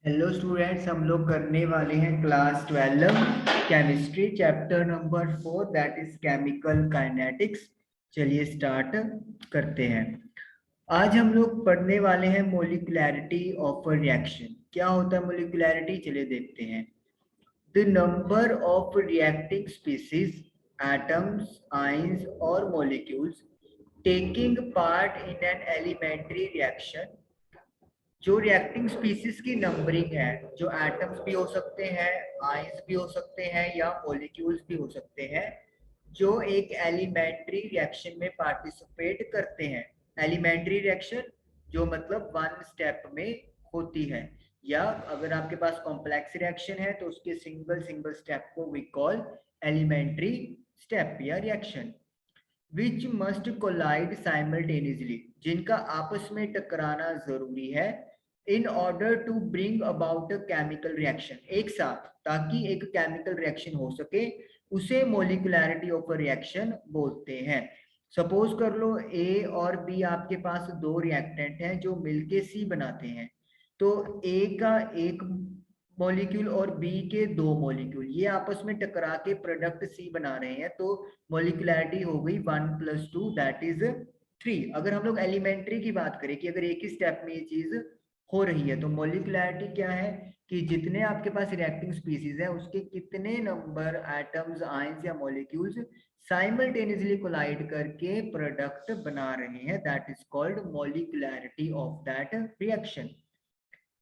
Hello students, हम लोग करने वाले हैं class 12 chemistry chapter number 4 that is chemical kinetics. चलिए स्टार्ट करते हैं। आज हम लोग पढ़ने वाले हैं मोलिकुलैरिटी ऑफ अ रिएक्शन। क्या होता है मोलिकुलैरिटी, चलिए देखते हैं। The number of reacting species, atoms, ions और molecules taking part in an elementary reaction. जो रिएक्टिंग स्पीसीज की नंबरिंग है, जो एटम्स भी हो सकते हैं, आयंस भी हो सकते हैं या मॉलिक्यूल्स भी हो सकते हैं, जो एक एलिमेंट्री रिएक्शन में पार्टिसिपेट करते हैं। एलिमेंट्री रिएक्शन जो मतलब वन स्टेप में होती है, या अगर आपके पास कॉम्प्लेक्स रिएक्शन है तो उसके सिंगल सिंगल स्टेप को वी कॉल एलिमेंट्री स्टेप या reaction. Which must collide simultaneously, जिनका आपस में टकराना जरूरी है, in order to bring about a chemical reaction, एक साथ, ताकि एक केमिकल रिएक्शन हो सके, उसे मोलिकुलैरिटी ऑफ अ रिएक्शन बोलते हैं। सपोज कर लो ए और बी आपके पास दो रिएक्टेंट हैं जो मिलके सी बनाते हैं। तो ए का एक मॉलिक्यूल और बी के दो मॉलिक्यूल ये आपस में टकरा के प्रोडक्ट सी बना रहे हैं, तो मॉलिकुलैरिटी हो गई 1+2 दैट इज 3। अगर हम लोग एलिमेंट्री की बात करें कि अगर एक ही स्टेप में ये चीज हो रही है, तो मॉलिकुलैरिटी क्या है कि जितने आपके पास रिएक्टिंग स्पीसीज है उसके कितने नंबर एटम्स, आयंस या मॉलिक्यूल्स साइमल्टेनियसली कोलाइड करके प्रोडक्ट बना रहे हैं, that is called molecularity of that reaction.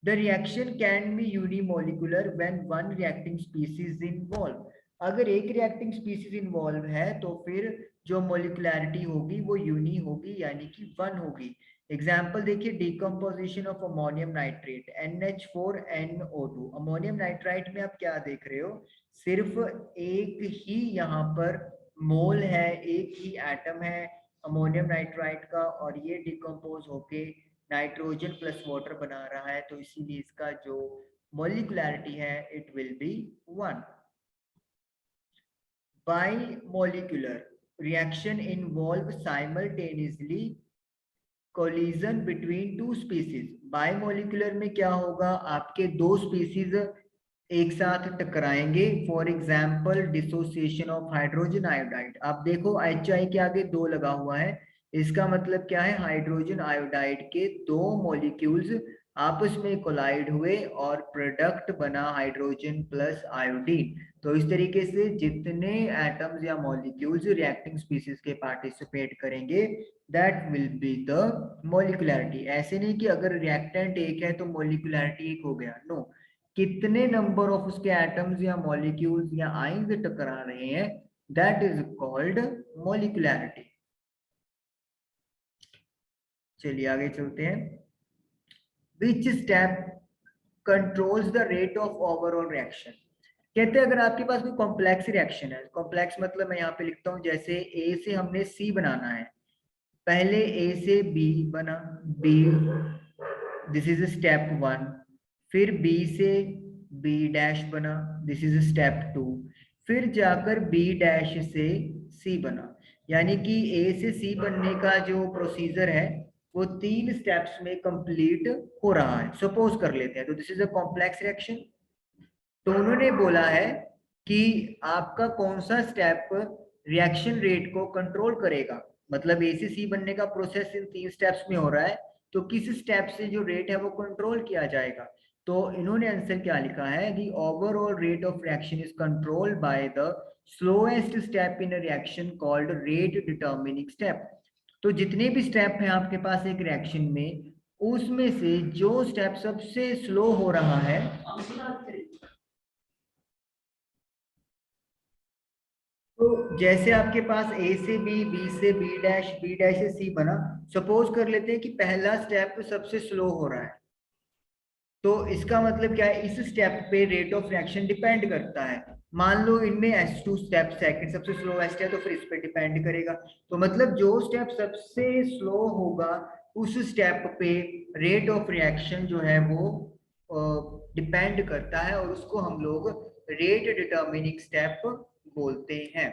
The reaction can be unimolecular when one reacting species involved. अगर एक रिएक्टिंग स्पीसीज इन्वॉल्व है तो फिर जो मोलिकुलैरिटी होगी वो यूनी होगी, यानी कि वन होगी। एग्जाम्पल देखिए, decomposition of ammonium nitrate NH4NO2। Ammonium nitrite में आप क्या देख रहे हो, सिर्फ एक ही यहाँ पर मोल है, एक ही एटम है अमोनियम नाइट्राइट का, और ये डिकम्पोज होके नाइट्रोजन प्लस वाटर बना रहा है, तो इसीलिए इसका जो मॉलिकुलैरिटी है it will be 1। Bimolecular reaction involve simultaneously collision between two species। Bimolecular में क्या होगा, आपके दो स्पीसीज एक साथ टकराएंगे। For example dissociation of hydrogen iodide. आप देखो HI के आगे दो लगा हुआ है, इसका मतलब क्या है, हाइड्रोजन आयोडाइड के दो मॉलिक्यूल्स आपस में कोलाइड हुए और प्रोडक्ट बना हाइड्रोजन प्लस आयोडीन। तो इस तरीके से जितने एटम्स या मॉलिक्यूल्स रिएक्टिंग स्पीसीज के पार्टिसिपेट करेंगे दैट विल बी द मॉलिकुलैरिटी। ऐसे नहीं कि अगर रिएक्टेंट एक है तो मॉलिकुलैरिटी एक हो गया, नो, कितने नंबर ऑफ उसके एटम्स या मॉलिक्यूल्स या आयंस टकरा रहे हैं, दैट इज कॉल्ड मॉलिकुलैरिटी। चलिए आगे चलते हैं। Which step controls the rate of overall reaction. कहते हैं अगर आपके पास कोई कॉम्प्लेक्स रिएक्शन है, कॉम्प्लेक्स मतलब मैं यहाँ पे लिखता हूँ, जैसे ए से हमने सी बनाना है, पहले ए से बी बना, बी, दिस इज स्टेप 1। फिर बी से बी डैश बना, दिस इज स्टेप 2। फिर जाकर बी डैश से सी बना। यानी कि ए से सी बनने का जो प्रोसीजर है वो 3 स्टेप्स में कंप्लीट हो रहा है। सपोज कर लेते हैं, तो this is a complex reaction. तो उन्होंने बोला है कि आपका कौन सा स्टेप रिएक्शन रेट को कंट्रोल करेगा। मतलब ए से सी बनने का प्रोसेस इन 3 स्टेप्स में हो रहा है, तो किस स्टेप से जो रेट है वो कंट्रोल किया जाएगा। तो इन्होंने आंसर क्या लिखा है, the overall rate of reaction is controlled by the slowest step in reaction called rate determining step. तो जितने भी स्टेप हैं आपके पास एक रिएक्शन में, उसमें से जो स्टेप सबसे स्लो हो रहा है, तो जैसे आपके पास ए से बी, बी से बी डैश, बी डैश से सी बना, सपोज कर लेते हैं कि पहला स्टेप सबसे स्लो हो रहा है, तो इसका मतलब क्या है, इस स्टेप पे रेट ऑफ रिएक्शन डिपेंड करता है। मान लो इनमें S2 स्टेप सेकंड सबसे स्लोएस्ट है, तो फिर इस पे डिपेंड करेगा। तो मतलब जो स्टेप सबसे स्लो होगा उस स्टेप पे रेट ऑफ रिएक्शन जो है वो डिपेंड करता है, और उसको हम लोग रेट डिटर्मिनिंग स्टेप बोलते हैं।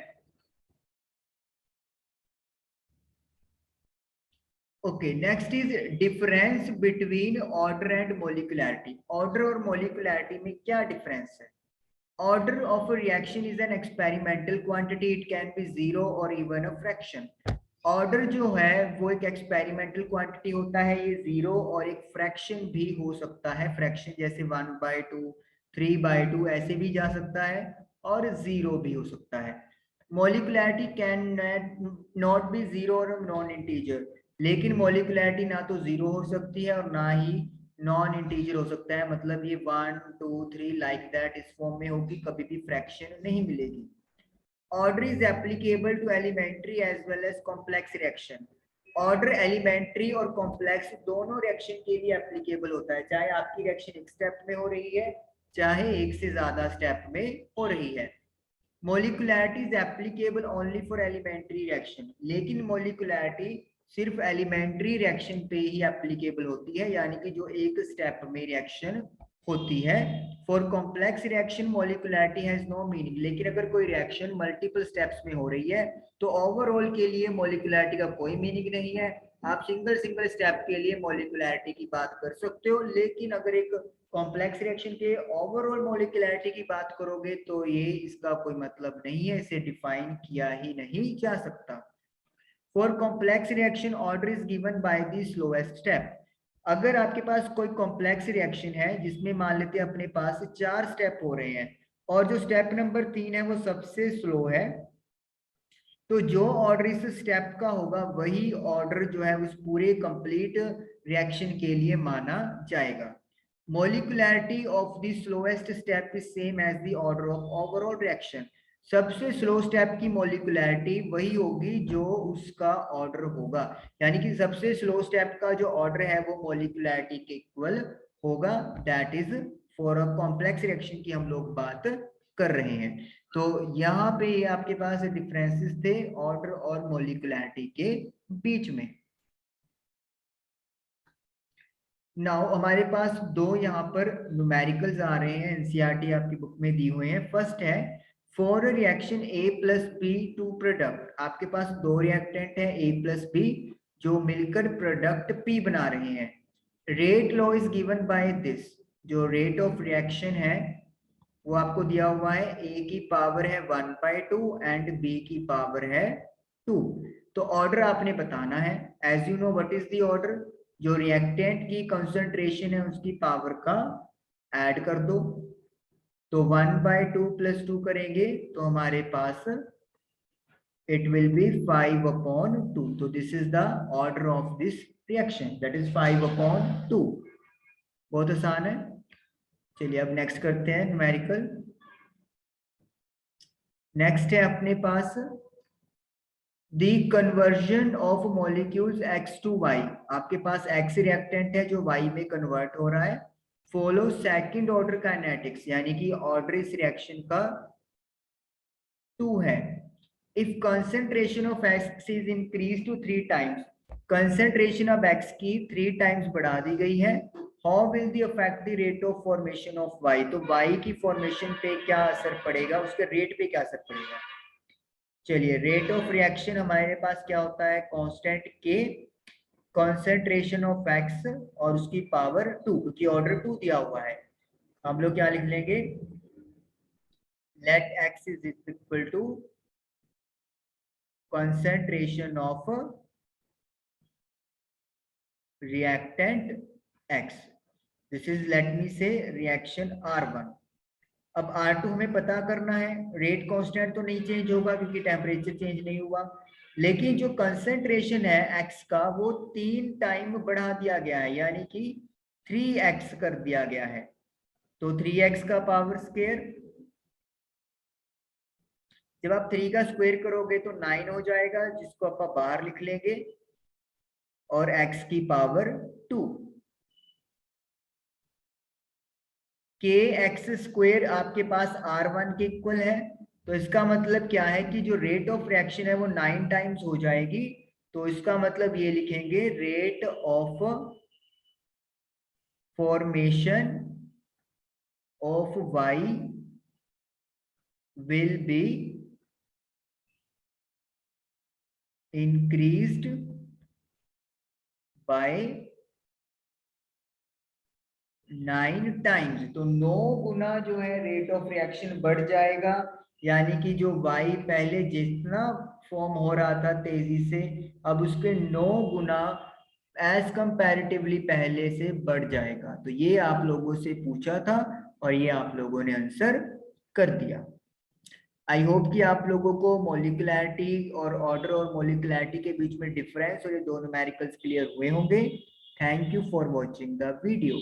Okay, next is difference between order and molecularity. Order और मोलिकुलैरिटी में क्या डिफरेंस है? Order of a reaction is an experimental quantity. It can be zero or even a fraction. Order जो है वो एक एक्सपेरिमेंटल क्वांटिटी होता है, ये जीरो और एक फ्रैक्शन भी हो सकता है। फ्रैक्शन जैसे 1/2, 3/2 ऐसे भी जा सकता है और जीरो भी हो सकता है। मॉलिक्यूलैरिटी कैन नॉट बी जीरो और नॉन इंटीजर, लेकिन मॉलिक्यूलैरिटी ना तो जीरो हो सकती है और ना ही नॉन इंटीजर हो सकता है। मतलब ये 1 2 3 लाइक दैट इस फॉर्म में होगी, कभी भी फ्रैक्शन नहीं मिलेगी। Order is applicable to elementary as well as complex reaction. Order elementary और कॉम्प्लेक्स दोनों रिएक्शन के लिए एप्लीकेबल होता है, चाहे आपकी रिएक्शन एक स्टेप में हो रही है, चाहे एक से ज्यादा स्टेप में हो रही है। Molecularity is applicable only for elementary reaction, लेकिन मोलिकुलैरिटी सिर्फ एलिमेंट्री रिएक्शन पे ही एप्लीकेबल होती है, यानी कि जो एक स्टेप में रिएक्शन होती है। For complex reaction molecularity has no meaning, लेकिन अगर कोई रिएक्शन मल्टीपल स्टेप्स में हो रही है तो ओवरऑल के लिए मोलिकुलैरिटी का कोई मीनिंग नहीं है। आप सिंगल सिंगल स्टेप के लिए मोलिकुलैरिटी की बात कर सकते हो, लेकिन अगर एक कॉम्प्लेक्स रिएक्शन के ओवरऑल मोलिकुलैरिटी की बात करोगे तो ये इसका कोई मतलब नहीं है, इसे डिफाइन किया ही नहीं जा सकता। For complex reaction order is given by the slowest step. अगर आपके पास कोई कॉम्प्लेक्स रिएक्शन है जिसमें मान लेते हैं अपने पास 4 स्टेप हो रहे हैं और जो स्टेप नंबर 3 है वो सबसे स्लो है, तो जो ऑर्डर इस स्टेप का होगा वही ऑर्डर जो है उस पूरे कंप्लीट रिएक्शन के लिए माना जाएगा। Molecularity of the slowest step is same as the order of overall reaction. सबसे स्लो स्टेप की मोलिकुलैरिटी वही होगी जो उसका ऑर्डर होगा, यानी कि सबसे स्लो स्टेप का जो ऑर्डर है वो मोलिकुलैरिटी के इक्वल होगा। That is for a complex reaction की हम लोग बात कर रहे हैं। तो यहाँ पे आपके पास डिफरेंसेस थे ऑर्डर और मोलिकुलैरिटी के बीच में। नाउ हमारे पास दो यहाँ पर न्यूमेरिकल्स आ रहे हैं, एनसीईआरटी आपकी बुक में दी हुए हैं। फर्स्ट है for reaction A plus B to product. आपके पास दो रिएक्टेंट है A प्लस बी जो मिलकर प्रोडक्ट P बना रहे हैं। Rate law is given by this. जो रेट ऑफ रिएक्शन है वो आपको दिया हुआ है, A की पावर है 1/2 एंड B की पावर है 2। तो ऑर्डर आपने बताना है। As you know what is the order? जो रिएक्टेंट की कंसंट्रेशन है उसकी पावर का ऐड कर दो। तो 1/2 प्लस 2 करेंगे तो हमारे पास it will be 5/2। तो this is the order of this reaction, that is 5/2। बहुत आसान है। चलिए अब नेक्स्ट करते हैं न्यूमेरिकल। नेक्स्ट है अपने पास the conversion of molecules x to y। आपके पास x रिएक्टेंट है जो y में कन्वर्ट हो रहा है। फॉलो सेकंड ऑर्डर काइनेटिक्स, यानी कि ऑर्डर इस रिएक्शन का 2 है। If concentration of x is increase to 3 times, concentration of x की 3 टाइम्स बढ़ा दी गई है। How will the affect the rate of formation of y? तो y की फॉर्मेशन पे क्या असर पड़ेगा, उसके रेट पे क्या असर पड़ेगा? चलिए, रेट ऑफ रिएक्शन हमारे पास क्या होता है, कांस्टेंट के कॉन्सेंट्रेशन ऑफ एक्स और उसकी पावर 2, क्योंकि ऑर्डर 2 दिया हुआ है। हम लोग क्या लिख लेंगे, let X is equal to concentration of reactant X. This is let me say reaction R1। अब R2 हमें पता करना है। रेट कांस्टेंट तो नहीं चेंज होगा क्योंकि टेम्परेचर चेंज नहीं हुआ, लेकिन जो कंसंट्रेशन है x का वो 3 टाइम बढ़ा दिया गया है, यानी कि 3x कर दिया गया है। तो 3x का पावर स्क्वायर, जब आप 3 का स्क्वायर करोगे तो 9 हो जाएगा, जिसको आप बाहर लिख लेंगे, और x की पावर 2। के एक्स स्क्वायर आपके पास R1 के इक्वल है। तो इसका मतलब क्या है कि जो रेट ऑफ रिएक्शन है वो 9 टाइम्स हो जाएगी। तो इसका मतलब ये लिखेंगे, rate of formation of y will be increased by 9 times, तो 9 गुना जो है रेट ऑफ रिएक्शन बढ़ जाएगा, यानी कि जो y पहले जितना फॉर्म हो रहा था तेजी से, अब उसके 9 गुना एज कंपैरेटिवली पहले से बढ़ जाएगा। तो ये आप लोगों से पूछा था और ये आप लोगों ने आंसर कर दिया। आई होप कि आप लोगों को मॉलिक्युलैरिटी और ऑर्डर और मॉलिक्युलैरिटी के बीच में डिफरेंस और ये दो न्यूमेरिकल्स क्लियर हुए होंगे। Thank you for watching the video.